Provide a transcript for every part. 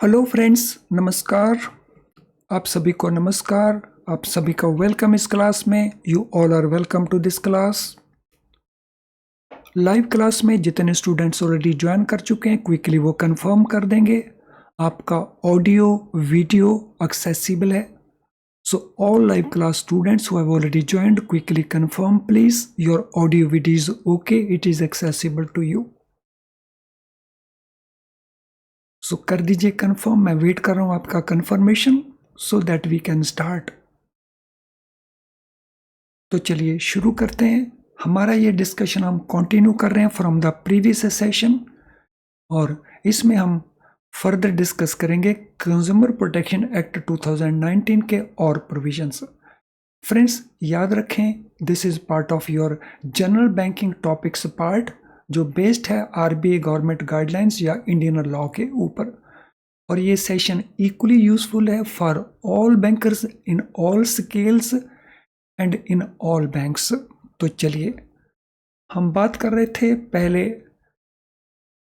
Hello friends, नमस्कार। आप सभी को नमस्कार। आप सभी का वेलकम इस क्लास में। You all are welcome to this class. Live class में जितने स्टूडेंट्स ऑलरेडी ज्वाइन कर चुके हैं क्विकली वो कंफर्म कर देंगे। आपका ऑडियो वीडियो एक्सेसिबल है। So all live class students who have already joined quickly confirm please your audio video is okay, it is accessible to you. So कर दीजिए कंफर्म। मैं वेट कर रहा हूं आपका confirmation so that we can start. तो चलिए शुरू करते हैं। हमारा ये डिस्कशन हम कंटिन्यू कर रहे हैं फ्रॉम द प्रीवियस सेशन, और इसमें हम फर्दर डिस्कस करेंगे कंज्यूमर प्रोटेक्शन एक्ट 2019 के और प्रोविजंस। फ्रेंड्स याद रखें, this is part of your general banking topics part, जो बेस्ड है आरबीआई गवर्नमेंट गाइडलाइंस या इंडियन लॉ के ऊपर। और ये सेशन इक्वली यूजफुल है for all bankers in all scales and in all banks. तो चलिए, हम बात कर रहे थे पहले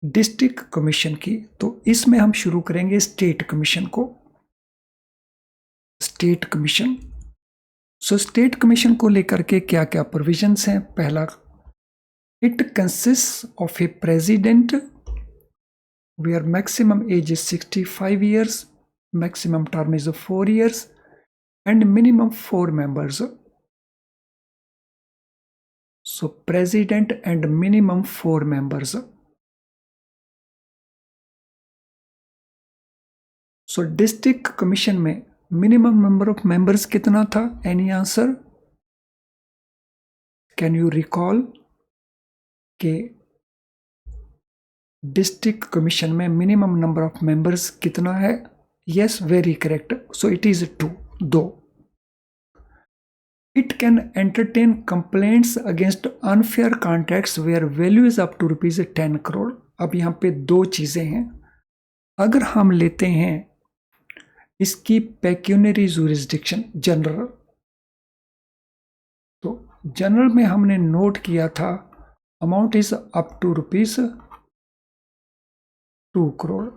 डिस्ट्रिक्ट कमीशन की, तो इसमें हम शुरू करेंगे स्टेट कमीशन को। State commission, so state commission को लेकर के क्या क्या प्रोविजंस हैं। पहला, it consist of a president where maximum age is 65 years, maximum term is 4 years and minimum 4 members. So president and minimum 4 members. So district commission में minimum number of members कितना था? Any answer? Can you recall कि district commission में minimum number of members कितना है? Yes, very correct. So it is 2, 2. It can entertain complaints against unfair contracts where value is up to rupees 10 crore. अब यहाँ पे दो चीजें हैं। अगर हम लेते हैं इसकी पेक्यूनरी जुरिस्डिक्शन जनरल, तो जनरल में हमने नोट किया था amount is up to rupees 2 crore।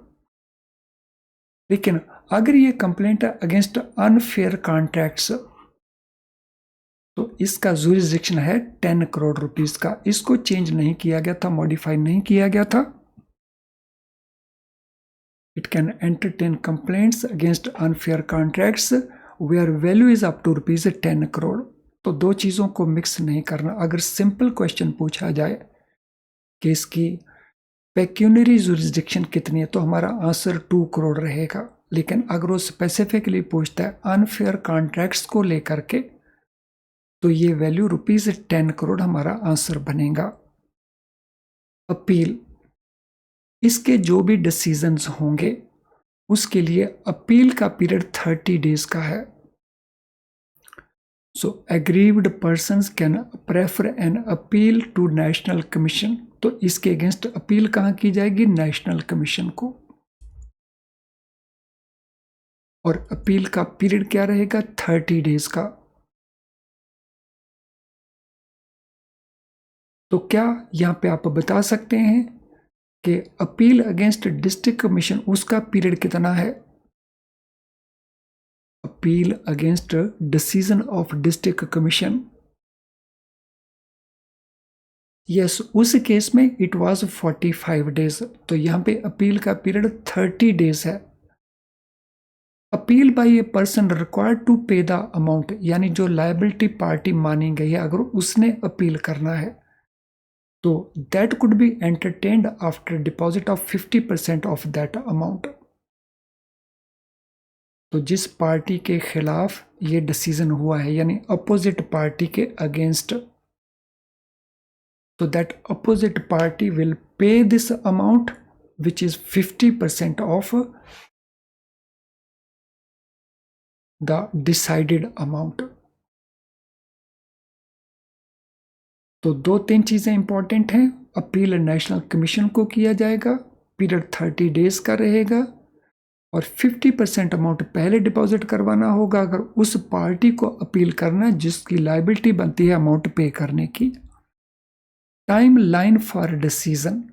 लेकिन अगर ये कंप्लेंट है अगेंस्ट अनफेयर कॉन्ट्रैक्ट्स, तो इसका जुरिस्डिक्शन है 10 crore रुपीज का। इसको चेंज नहीं किया गया था, मॉडिफाई नहीं किया गया था। It can entertain complaints against unfair contracts where value is up to rupees 10 crore. तो दो चीज़ों को मिक्स नहीं करना। अगर सिंपल क्वेश्चन पूछा जाए कि इसकी पेक्यूनरी जुरिस्डिक्शन कितनी है, तो हमारा आंसर 2 crore रहेगा। लेकिन अगर वो स्पेसिफिकली पूछता है अनफेयर कॉन्ट्रैक्ट्स को लेकर के, तो ये वैल्यू रुपीज 10 crore हमारा आंसर बनेगा। अपील, इसके जो भी डिसीजंस होंगे उसके लिए अपील का पीरियड 30 days का है। So aggrieved persons can prefer an appeal to national commission. तो इसके अगेंस्ट अपील कहां की जाएगी? नेशनल कमीशन को। और अपील का पीरियड क्या रहेगा? 30 days का। तो क्या यहां पे आप बता सकते हैं कि अपील अगेंस्ट डिस्ट्रिक्ट कमीशन उसका पीरियड कितना है? Appeal against decision of district commission, yes, उस केस में इट वाज 45 days। तो यहां पे अपील का पीरियड 30 days है। Appeal by a person required to pay the amount, यानी जो लायबिलिटी पार्टी मानी गई है, अगर उसने अपील करना है तो that could be entertained after deposit of 50% of that amount. तो जिस पार्टी के खिलाफ ये डिसीजन हुआ है, यानी अपोजिट पार्टी के अगेंस्ट, तो that opposite party will pay this amount which is 50% of the decided amount. तो 2-3 चीजें इंपॉर्टेंट हैं। अपील नेशनल कमीशन को किया जाएगा, पीरियड 30 days का रहेगा, और 50% अमाउंट पहले डिपॉजिट करवाना होगा अगर उस पार्टी को अपील करना है जिसकी लायबिलिटी बनती है अमाउंट पे करने की। Time line for decision,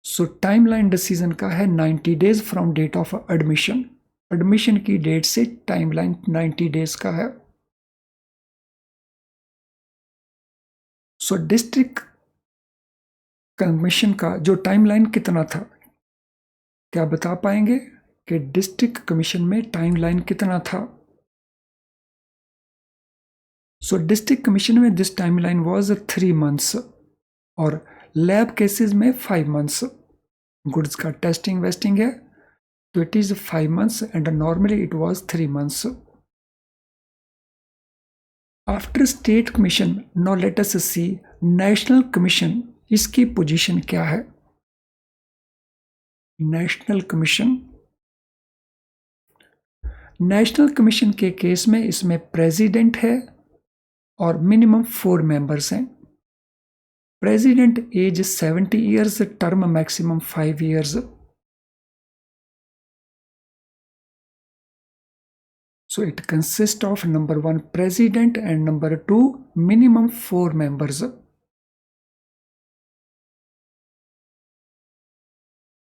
so timeline decision का है 90 days from date of admission. Admission की डेट से टाइमलाइन 90 डेज का है। सो डिस्ट्रिक्ट कमीशन का जो टाइमलाइन कितना था, क्या बता पाएंगे कि डिस्ट्रिक्ट कमीशन में टाइमलाइन कितना था? सो डिस्ट्रिक्ट कमीशन में दिस टाइमलाइन वाज 3 मंथ्स और लैब केसेस में 5 मंथ्स। गुड्स का टेस्टिंग वेस्टिंग है तो it is 5 months and normally it was 3 months. After state commission now let us see national commission, इसकी position क्या है? National commission, national commission के case में इसमें प्रेसिडेंट है और मिनिमम 4 मेंबर्स हैं। President age 70 years, term maximum 5 years. So it consists of number 1 president and number 2 minimum 4 members.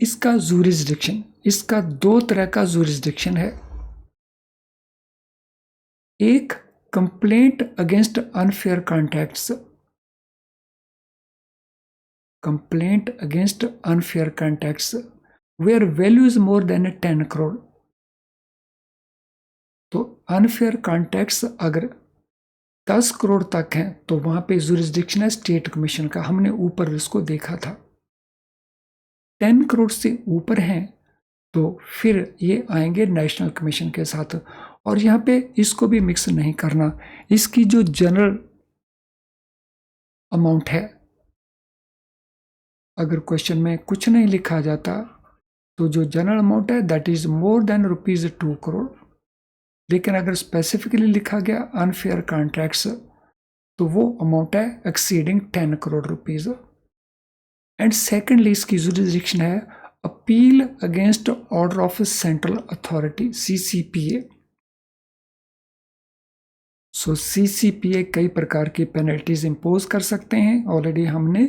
इसका जुरिस्डिक्शन, इसका 2 तरह का जुरिस्डिक्शन है। एक complaint against unfair contracts, complaint against unfair contracts where value is more than 10 crore. तो unfair contracts अगर 10 करोड़ तक हैं तो वहां पे जुरिस्डिक्शन है स्टेट कमीशन का, हमने ऊपर इसको देखा था। 10 करोड़ से ऊपर हैं तो फिर ये आएंगे नेशनल कमीशन के साथ। और यहाँ पे इसको भी मिक्स नहीं करना, इसकी जो जनरल अमाउंट है, अगर क्वेश्चन में कुछ नहीं लिखा जाता तो जो जनरल अमाउंट है that is more then ₹2 crore. लेकिन अगर स्पेसिफिकली लिखा गया अनफेयर कॉन्ट्रैक्ट्स तो वो अमाउंट है exceeding 10 crore rupees. And secondly इसकी जुरिस्डिक्शन है appeal against order of central authority, CCPA। So CCPA कई प्रकार की पेनल्टीज इंपोज कर सकते हैं, ऑलरेडी हमने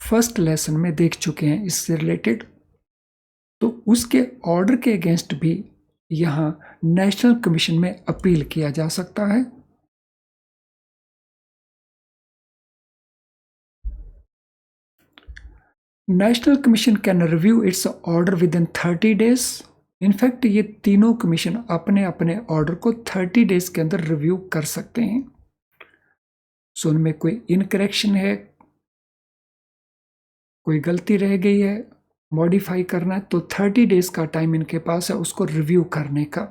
फर्स्ट लेसन में देख चुके हैं इससे रिलेटेड। तो उसके ऑर्डर के अगेंस्ट भी यहां नेशनल कमीशन में अपील किया जा सकता है। National commission can review it's order with in 30 days. In fact ये तीनों कमीशन अपने अपने ऑर्डर को 30 डेज के अंदर रिव्यू कर सकते हैं। सो उनमें कोई इनकरेक्शन है, कोई गलती रह गई है, मॉडिफाई करना है तो 30 डेज का टाइम इनके पास है उसको रिव्यू करने का।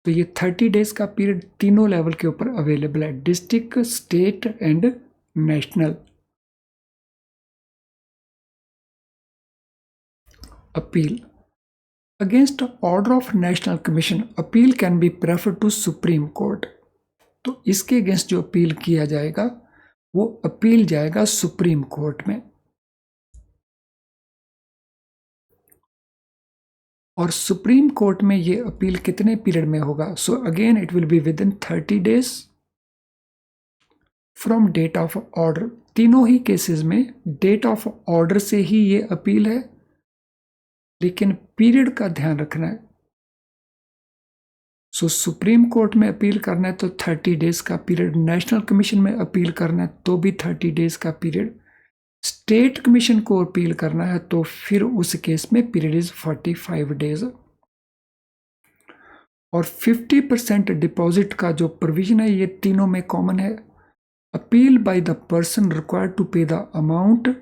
तो ये 30 डेज का पीरियड तीनों लेवल के ऊपर अवेलेबल है, district, state and national. Appeal against order of national commission, appeal can be prefer to supreme court. तो इसके अगेंस्ट जो अपील किया जाएगा वो अपील जाएगा सुप्रीम कोर्ट में। और सुप्रीम कोर्ट में ये अपील कितने पीरियड में होगा? So again it will be within 30 days from date of order. तीनों ही केसेस में डेट ऑफ ऑर्डर से ही ये अपील है, लेकिन पीरियड का ध्यान रखना है। सो सुप्रीम कोर्ट में अपील करना है तो 30 डेज का पीरियड, नेशनल कमीशन में अपील करना है तो भी 30 डेज का पीरियड, स्टेट कमीशन को अपील करना है तो फिर उस केस में पीरियड इज 45 डेज। और 50% डिपॉजिट का जो प्रोविजन है ये तीनों में कॉमन है। Appeal by the person required to pay the amount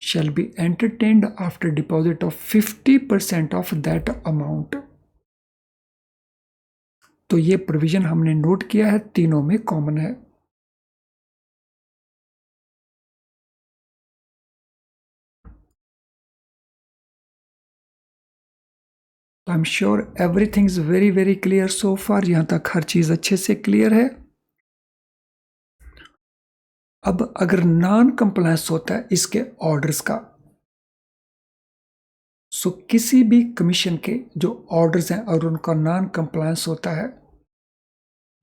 shall be entertained after deposit of 50% of that amount। तो ये प्रोविजन हमने नोट किया है, तीनों में कॉमन है। I am sure everything is very very clear so far. यहां तक हर चीज अच्छे से क्लियर है। अब अगर नॉन कंप्लायंस होता है इसके ऑर्डर्स का, सो किसी भी कमीशन के जो ऑर्डर्स हैं और उनका नॉन कंप्लायंस होता है,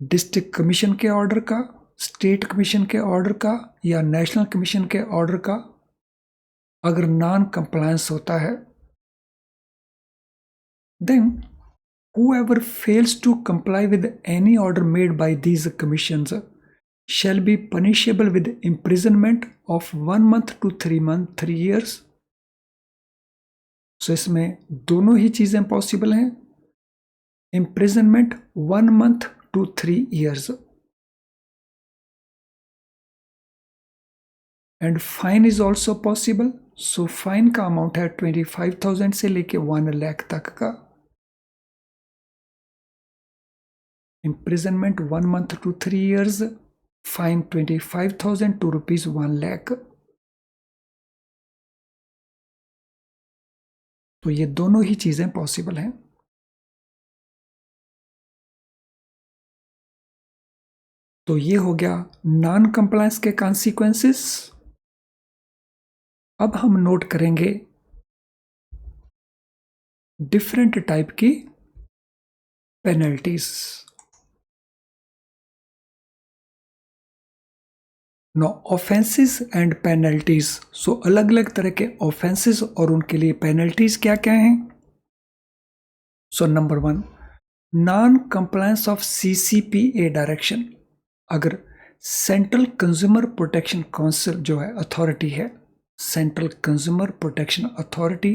डिस्ट्रिक्ट कमीशन के ऑर्डर का, स्टेट कमीशन के ऑर्डर का या नेशनल कमीशन के ऑर्डर का, अगर नॉन कंप्लायंस होता है, then whoever fails to comply with any order made by these commissions shall be punishable with imprisonment of 1 month to 3 years. So इसमें दोनों ही चीजें पॉसिबल हैं, imprisonment 1 month to 3 years and fine is also possible. So fine का amount है 25,000 से लेके 1 लाख तक का. Imprisonment 1 month to 3 years, fine 25,000 to rupees 1 lakh. तो ये दोनों ही चीजें पॉसिबल हैं. तो ये हो गया नॉन कंप्लायंस के कॉन्सिक्वेंसेस. अब हम नोट करेंगे डिफरेंट टाइप की penalties. No offences and penalties. So अलग अलग तरह के ऑफेंसेस और उनके लिए पेनल्टीज क्या क्या हैं. So number 1, non compliance of CCPA direction. अगर सेंट्रल कंज्यूमर प्रोटेक्शन काउंसिल जो है अथॉरिटी है, सेंट्रल कंज्यूमर प्रोटेक्शन अथॉरिटी,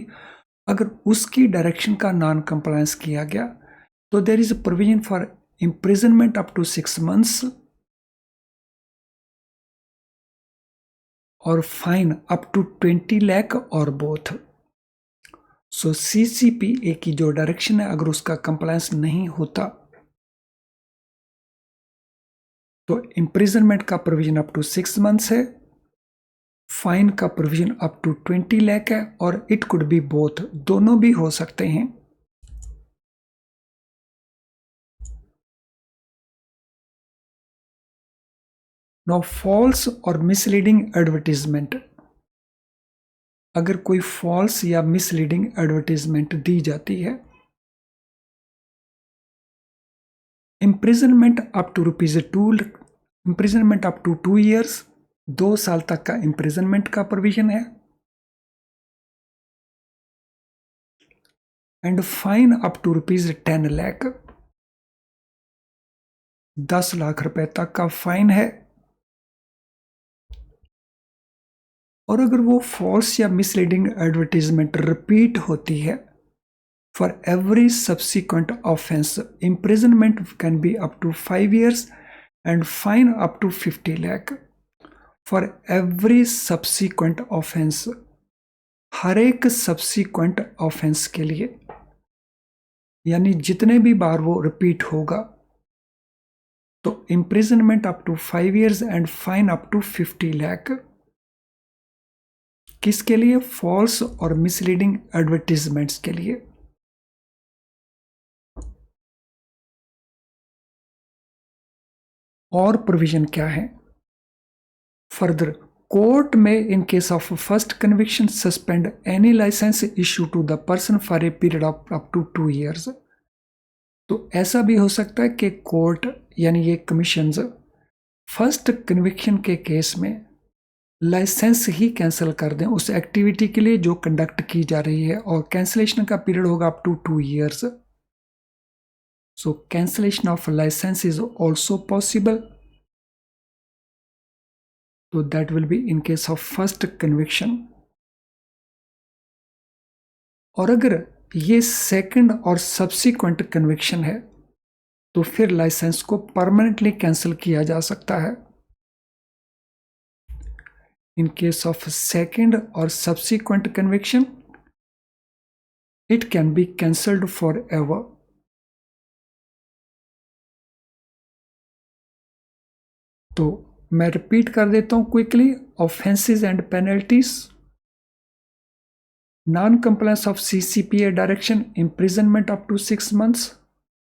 अगर उसकी डायरेक्शन का नॉन कंप्लायंस किया गया तो there is a provision for imprisonment up to 6 months और फाइन अप टू 20 लाख और बोथ. सो CCPA की जो डायरेक्शन है, अगर उसका कंप्लायंस नहीं होता तो इम्प्रिजनमेंट का प्रोविजन अप टू 6 months है, फाइन का प्रोविजन अप टू 20 लाख है और इट कुड बी बोथ, दोनों भी हो सकते हैं. नो फॉल्स और मिसलीडिंग एडवर्टीजमेंट. अगर कोई फॉल्स या मिसलीडिंग एडवर्टीजमेंट दी जाती है, imprisonment up to imprisonment up to 2 years, 2 साल तक का इम्प्रिजनमेंट का प्रोविजन है, and fine up to ₹10 lakh, 10 lakh रुपए तक का फाइन है. और अगर वो फॉल्स या मिसलीडिंग एडवर्टीजमेंट रिपीट होती है, for every subsequent offence imprisonment can be up to 5 years and fine up to 50 lakh. For every subsequent offence, हर एक सब्सिक्वेंट ऑफेंस के लिए, यानी जितने भी बार वो रिपीट होगा, तो imprisonment up to 5 years and fine up to 50 lakh. किसके लिए? फॉल्स और मिसलीडिंग एडवर्टीजमेंट्स के लिए. और प्रोविजन क्या है? फर्दर, कोर्ट में in case of first conviction suspend any licence issue to the person for a period of up to 2 years. तो ऐसा भी हो सकता है कि कोर्ट यानी ये कमीशन फर्स्ट कन्विक्शन के केस में लाइसेंस ही कैंसिल कर दें उस एक्टिविटी के लिए जो कंडक्ट की जा रही है, और कैंसिलेशन का पीरियड होगा up to 2 years. So cancellation of licence is also possible. तो that will be in case of first conviction. और अगर ये सेकंड और सब्सिक्वेंट कन्विक्शन है तो फिर लाइसेंस को परमानेंटली कैंसिल किया जा सकता है. In case of second or subsequent conviction, it can be cancelled forever. तो मैं रिपीट कर देता हूं quickly. Offences and penalties: non compliance of CCPA direction, imprisonment up to 6 months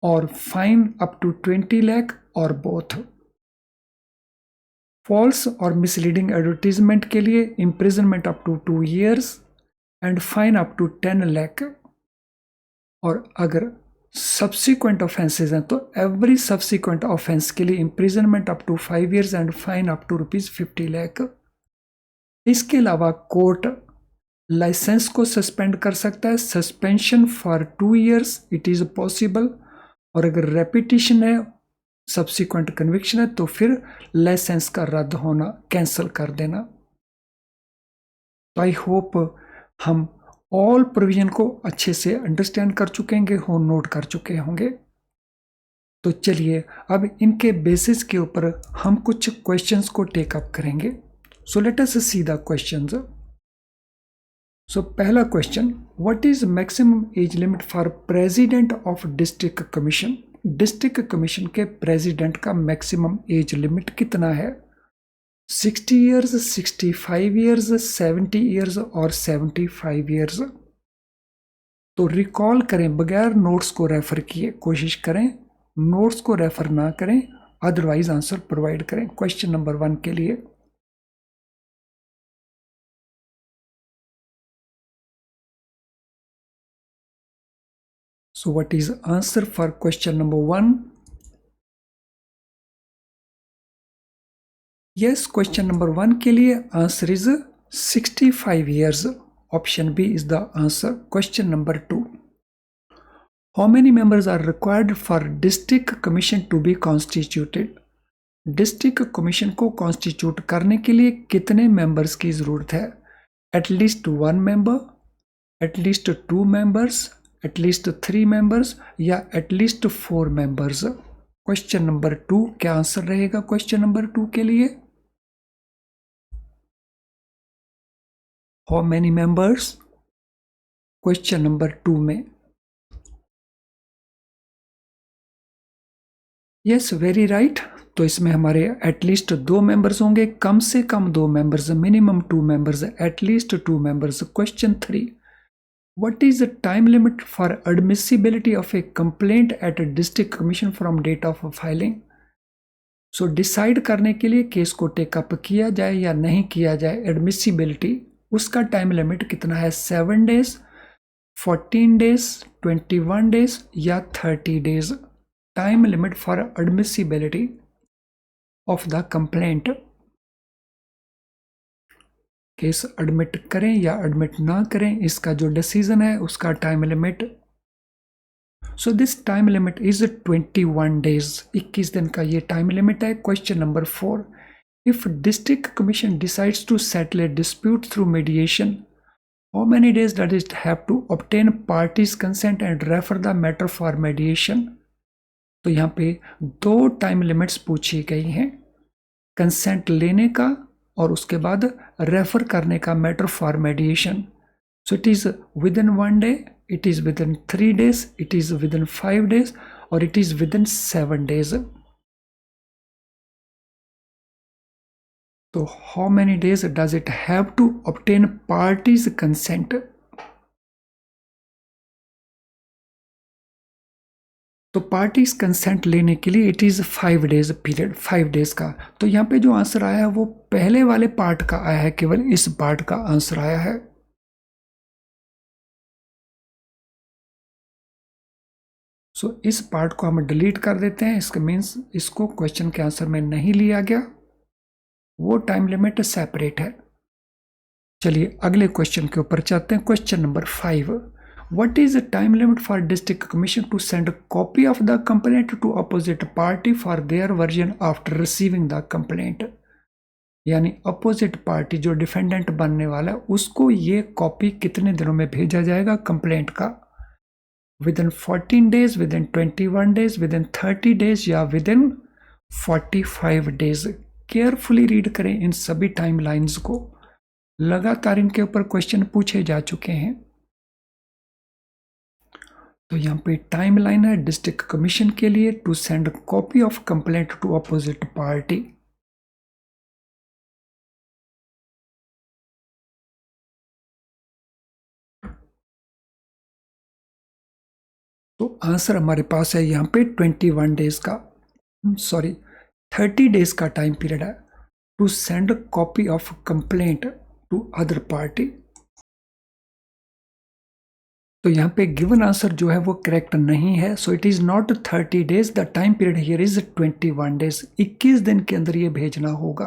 और फाइन अप टू 20 लाख और बोथ. फॉल्स और misleading advertisement के लिए imprisonment up to 2 years and fine up to 10 lakh. और अगर सब्सिक्वेंट ऑफेंसेज हैं तो एवरी सब्सिक्वेंट ऑफेंस के लिए imprisonment up to 5 years and fine up to ₹50 lakh. इसके अलावा कोर्ट लाइसेंस को सस्पेंड कर सकता है, suspension for 2 years it is possible. और अगर रेपिटेशन है, सब्सिक्वेंट कन्विक्शन है, तो फिर लाइसेंस का रद्द होना, कैंसिल कर देना। तो आई होप हम ऑल प्रोविजन को अच्छे से अंडरस्टैंड कर चुके होंगे, नोट कर चुके होंगे। तो चलिए अब इनके बेसिस के ऊपर हम कुछ क्वेश्चंस को टेक अप करेंगे। So let us see the questions. So पहला question, what is maximum age limit for president of district commission? District commission के प्रेसिडेंट का मैक्सिमम एज लिमिट कितना है? 60 years, 65 years, 70 years और 75 years। तो recall करें, बगैर नोट्स को रेफर किए कोशिश करें, नोट्स को रेफर ना करें, अदरवाइज आंसर प्रोवाइड करें क्वेश्चन नंबर 1 के लिए। So what is answer for question number 1? Yes, question number 1 के लिए answer is 65 years. Option B is the answer. Question number 2. How many members are required for district commission to be constituted? District commission को constitute करने के लिए कितने members की जरूरत है? At least 1 member, at least 2 members, at least 3 members या at least 4 members? Question number 2 क्या आंसर रहेगा क्वेश्चन नंबर 2 के लिए? How many members question number 2 में? Yes, very right. तो इसमें हमारे एटलीस्ट 2 मेंबर्स होंगे, कम से कम 2 members, minimum 2 members, at least 2 members. Question 3, what is the time limit for admissibility of a complaint at a district commission from date of filing? So decide करने के लिए case को take up किया जाए या नहीं किया जाए, एडमिसिबिलिटी, उसका टाइम लिमिट कितना है? 7 days, 14 days, 21 days या 30 days? Time limit for admissibility of the complaint. Case admit करें या एडमिट ना करें, इसका जो डिसीजन है उसका time limit. So this time limit is 21 days, 21 दिन का ये टाइम लिमिट है। Question number 4, if district commission decides to settle a dispute through mediation, how many days does it have to obtain parties consent and refer the matter for mediation? तो यहाँ पे 2 time limits पूछी गई हैं, consent लेने का और उसके बाद रेफर करने का matter for mediation. So it is within 1 day, it is within 3 days, it is within 5 days और it is within 7 days। तो how many days does it have to obtain parties consent? तो parties consent लेने के लिए it is 5 days period, 5 days का। तो यहाँ पे जो आंसर आया है वो पहले वाले पार्ट का आया है, केवल इस पार्ट का आंसर आया है। सो इस पार्ट को हम डिलीट कर देते हैं, इसका मीन्स इसको क्वेश्चन के आंसर में नहीं लिया गया, वो टाइम लिमिट सेपरेट है। चलिए अगले क्वेश्चन के ऊपर चलते हैं। Question number 5, what is the time limit for district commission to send copy of the complaint to opposite party for their version after receiving the complaint? यानी अपोजिट पार्टी जो defendant बनने वाला है उसको ये कॉपी कितने दिनों में भेजा जाएगा कंप्लेंट का? With in 14 days, with in 21 days, with in 30 days या with in 45 days? Carefully read करें इन सभी टाइम लाइन्स को, लगातार इनके ऊपर क्वेश्चन पूछे जा चुके हैं। तो यहाँ पे टाइम लाइन है डिस्ट्रिक्ट कमीशन के लिए to send copy of complaint to opposite party. तो आंसर हमारे पास है यहाँ पे 21 days का, सॉरी 30 days का टाइम पीरियड है to send copy of complaint to other party. तो यहाँ पे गिवन आंसर जो है वो करेक्ट नहीं है। सो it is not 30 days, the time period here is 21 days, 21 दिन के अंदर ये भेजना होगा।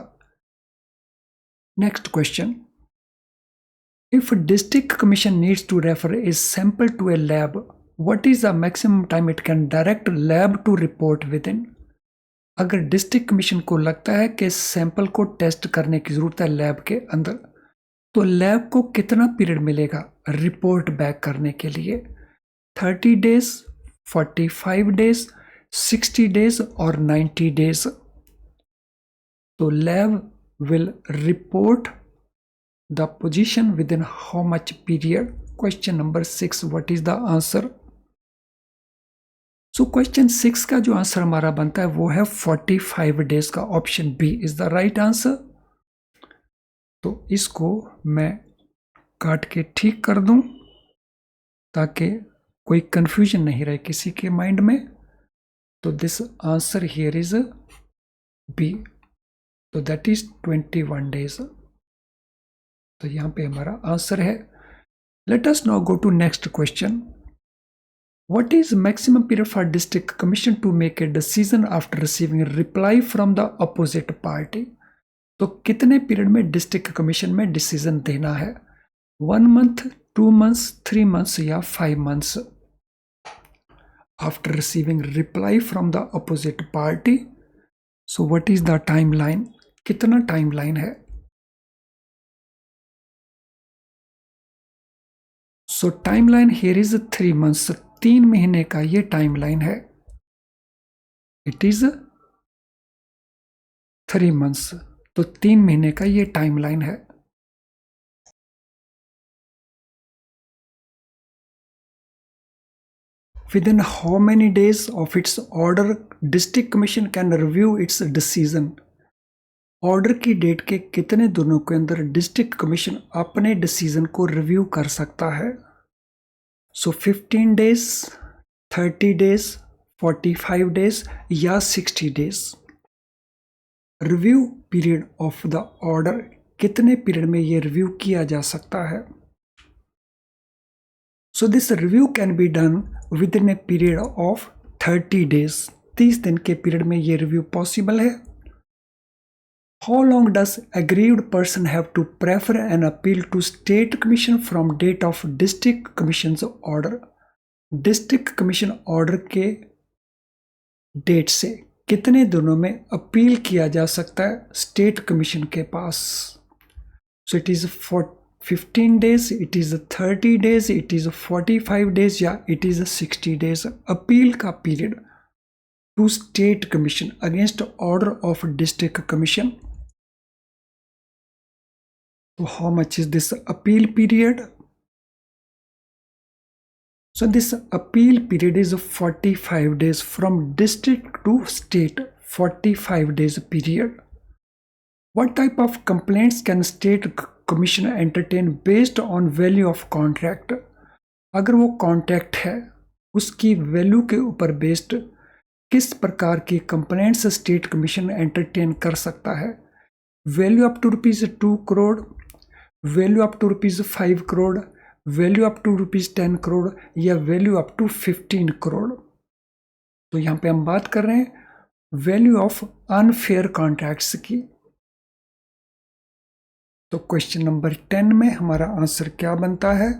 Next question, If a district commission needs to refer a sample to a lab, what is the maximum time it can direct lab to report within? अगर district commission को लगता है कि सैंपल को टेस्ट करने की जरूरत है लैब के अंदर, तो लैब को कितना पीरियड मिलेगा रिपोर्ट बैक करने के लिए? 30 डेज, 45 डेज, 60 डेज और 90 डेज. तो lab will report the position within how much period? Question number 6, what is the answer? So question 6 का जो आंसर हमारा बनता है वो है 45 डेज का. Option B is the right answer. तो इसको मैं काट के ठीक कर दूं ताकि कोई कंफ्यूजन नहीं रहे किसी के माइंड में. तो this answer here is B. तो दैट इज 21 डेज. तो यहां पे हमारा आंसर है. Let us now go to next question. What is maximum period for district commission to make a decision after receiving a reply from the opposite party? तो कितने period में district commission में decision देना है? 1 month, 2 months, 3 months या 5 months? After receiving reply from the opposite party, so what is the timeline? कितना timeline है? So timeline here is 3 months. 3 महीने का ये टाइमलाइन है. It is 3 months. तो 3 महीने का ये टाइमलाइन है. Within how many days of its order district commission can review its decision? Order की डेट के कितने दिनों के अंदर डिस्ट्रिक्ट कमीशन अपने डिसीजन को रिव्यू कर सकता है? सो 15 डेज, 30 डेज, 45 डेज या 60 days. Review period of the order कितने पीरियड में ये रिव्यू किया जा सकता है? So this review can be done with in A period of 30 days. 30 दिन के पीरियड में ये रिव्यू पॉसिबल है. How long does aggrieved person have to prefer an appeal to state commission from date of district commission's order? District commission order के date से कितने दिनों में अपील किया जा सकता है स्टेट कमीशन के पास? So it is for 15 days, it is 30 days, it is 45 days या it is 60 days. अपील का period to state commission against order of district commission. So how much is this appeal period? So this appeal period is 45 days from district to state. 45 days period. What type of complaints can state commission entertain based on value of contract? अगर वो contract है उसकी value के ऊपर based किस प्रकार की complaints state commission entertain कर सकता है? Value up to ₹2 crore, value up to ₹5 crore, value up to ₹10 crore या वैल्यू अप टू 15 crore. तो यहां पे हम बात कर रहे हैं वैल्यू ऑफ अनफेयर कॉन्ट्रैक्ट्स की. तो क्वेश्चन नंबर 10 में हमारा आंसर क्या बनता है?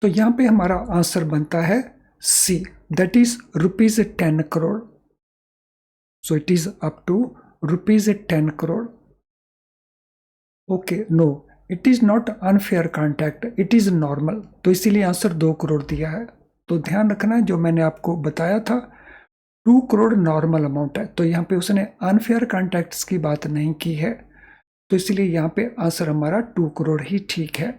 तो यहां पे हमारा आंसर बनता है C, that is ₹10 crore. So it is up to ₹10 crore. Okay, no, it is not unfair contract, it is normal. तो इसीलिए आंसर 2 crore दिया है. तो ध्यान रखना जो मैंने आपको बताया था 2 crore नॉर्मल अमाउंट है. तो यहाँ पे उसने अनफेयर कॉन्ट्रैक्ट्स की बात नहीं की है. तो इसलिए यहाँ पे आंसर हमारा 2 crore ही ठीक है.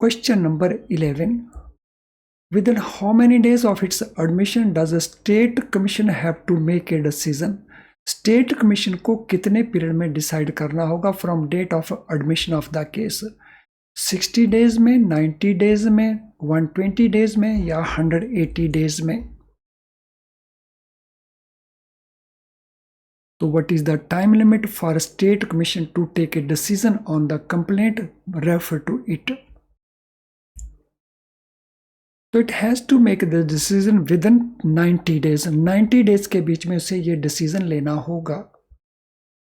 Question number 11. Within how many days of its admission does a state commission have to make a decision? State commission को कितने पीरियड में डिसाइड करना होगा from date of admission of the case? 60 days में, 90 days में, 120 days में या 180 days में? तो what is the time limit for state commission to take a decision on the complaint refer to it? तो it has to make the decision within 90 days. 90 days के बीच में उसे ये डिसीजन लेना होगा.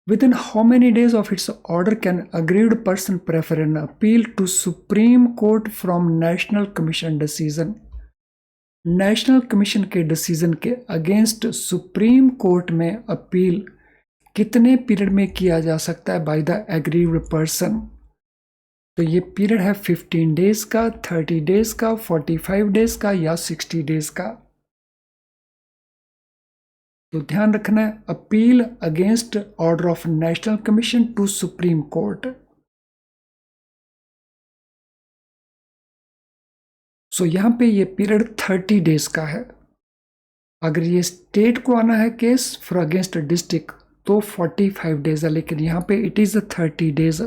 Within how many days of its order can aggrieved person prefer an appeal to Supreme Court from National Commission decision? National commission के decision के against supreme court में अपील कितने पीरियड में किया जा सकता है बाय द एग्रीव्ड पर्सन? तो ये पीरियड है 15 डेज का, 30 डेज का, 45 डेज का या 60 डेज का। तो ध्यान रखना है, appeal against order of national commission to supreme court. So यहां पे ये पीरियड 30 डेज का है। अगर ये स्टेट को आना है केस फॉर अगेंस्ट डिस्ट्रिक्ट तो 45 डेज है, लेकिन यहां पे it is 30 days.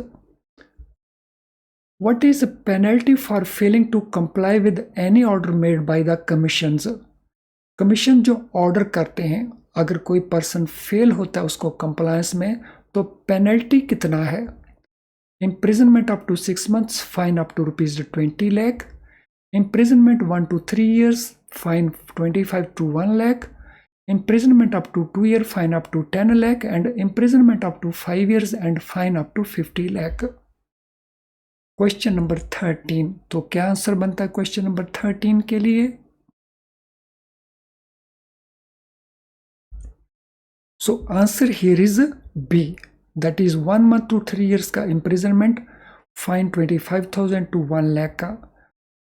What is the penalty for failing to comply with any order made by the commissions? Commission जो ऑर्डर करते हैं, अगर कोई पर्सन फेल होता है उसको कंप्लायंस में, तो पेनल्टी कितना है? Imprisonment up to 6 months, fine up to ₹20 lakh, imprisonment 1 to 3 years, fine 25 to 1 lakh, imprisonment up to 2 years, fine up to 10 lakh, and imprisonment up to 5 years and fine up to 50 lakh. Question number 13, तो क्या answer बनता है question number 13 के लिए? So answer here is B, that is 1 month to 3 years का imprisonment, fine 25,000 to 1 lakh का।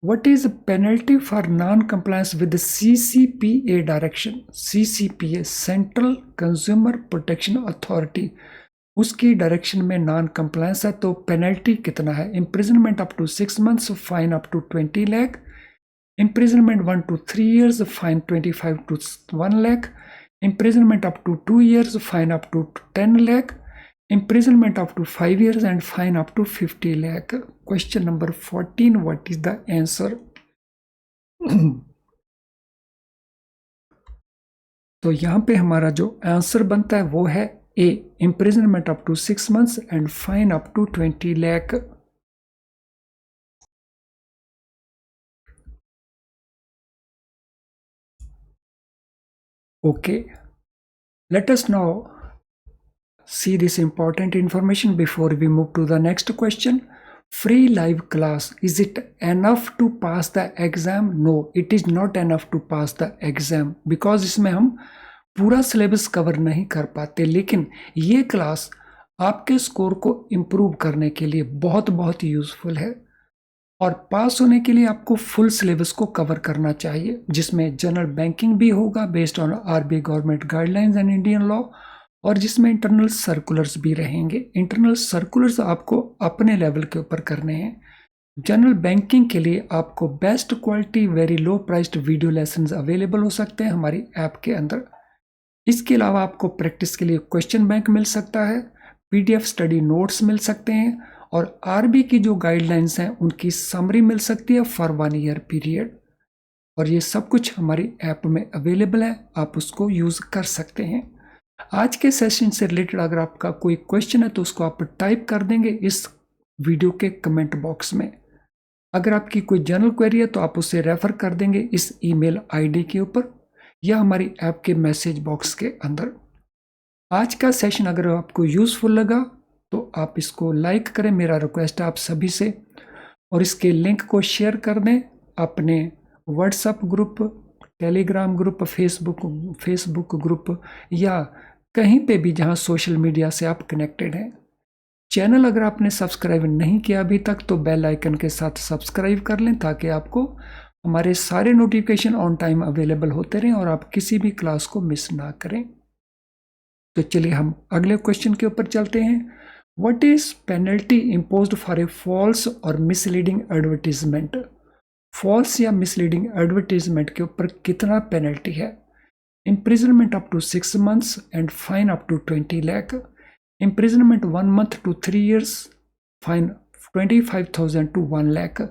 What is penalty for non-compliance with the CCPA direction? CCPA central consumer protection authority, उसकी direction में non compliance है तो penalty कितना है? Imprisonment up to 6 months, fine up to 20 lakh, imprisonment 1 to 3 years, fine 25 to 1 lakh, imprisonment up to 2 years, fine up to 10 lakh, imprisonment up to 5 years and fine up to 50 lakh. Question number 14, what is the answer? तो यहां पे हमारा जो answer बनता है वो है ए, imprisonment up to 6 months and fine up to 20 lakh. Okay, let us now see this important information before we move to the next question. Free live class, is it enough to pass the exam? No, it is not enough to pass the exam because इसमें हम पूरा syllabus cover नहीं कर पाते, लेकिन ये class आपके score को इम्प्रूव करने के लिए बहुत बहुत यूजफुल है। और पास होने के लिए आपको फुल सिलेबस को कवर करना चाहिए, जिसमें जनरल बैंकिंग भी होगा based on RBI government guidelines and Indian law, और जिसमें इंटरनल सर्कुलर्स भी रहेंगे। इंटरनल सर्कुलर्स आपको अपने लेवल के ऊपर करने हैं। जनरल बैंकिंग के लिए आपको best quality very low priced video lessons available हो सकते हैं हमारी ऐप के अंदर। इसके अलावा आपको प्रैक्टिस के लिए क्वेश्चन बैंक मिल सकता है, पीडीएफ स्टडी नोट्स मिल सकते हैं, और आरबी की जो गाइडलाइंस हैं उनकी समरी मिल सकती है फॉर 1 year पीरियड। और ये सब कुछ हमारी ऐप में अवेलेबल है, आप उसको यूज कर सकते हैं। आज के सेशन से रिलेटेड अगर आपका कोई क्वेश्चन है तो उसको आप टाइप कर देंगे इस वीडियो के कमेंट बॉक्स में। अगर आपकी कोई जनरल क्वेरी है तो आप उसे रेफर कर देंगे इस ईमेल आईडी के ऊपर या हमारी ऐप के मैसेज बॉक्स के अंदर। आज का सेशन अगर आपको यूजफुल लगा तो आप इसको लाइक करें, मेरा रिक्वेस्ट है आप सभी से, और इसके लिंक को शेयर कर दें अपने WhatsApp group, Telegram group, Facebook group या कहीं पे भी जहां सोशल मीडिया से आप कनेक्टेड हैं। चैनल अगर आपने सब्सक्राइब नहीं किया अभी तक तो बेल आइकन के साथ सब्सक्राइब कर लें ताकि आपको हमारे सारे नोटिफिकेशन ऑन टाइम अवेलेबल होते रहें और आप किसी भी क्लास को मिस ना करें। तो चलिए हम अगले क्वेश्चन के ऊपर चलते हैं। What is penalty imposed for a false और मिसलीडिंग एडवर्टीजमेंट? फॉल्स या मिसलीडिंग एडवर्टीजमेंट के ऊपर कितना पेनल्टी है? Imprisonment up to 6 months and fine up to 20 lakh, imprisonment 1 month to 3 years, fine 25,000 to 1 lakh,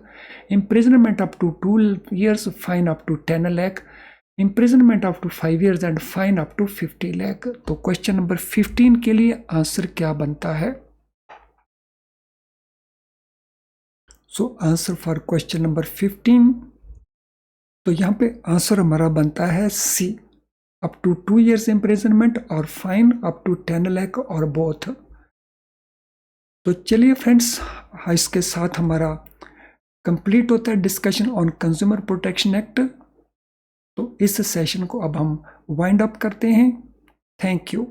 imprisonment up to 2 years, fine up to 10 lakh, imprisonment up to 5 years and fine up to 50 lakh. तो question number 15 के लिए answer क्या बनता है? So answer for question number 15, तो यहाँ पे answer हमारा बनता है सी, अप टू 2 years imprisonment और फाइन अप टू 10 लाख और बोथ। तो चलिए फ्रेंड्स, इसके साथ हमारा कंप्लीट होता है discussion on consumer protection act. तो इस सेशन को अब हम वाइंड अप करते हैं। Thank you.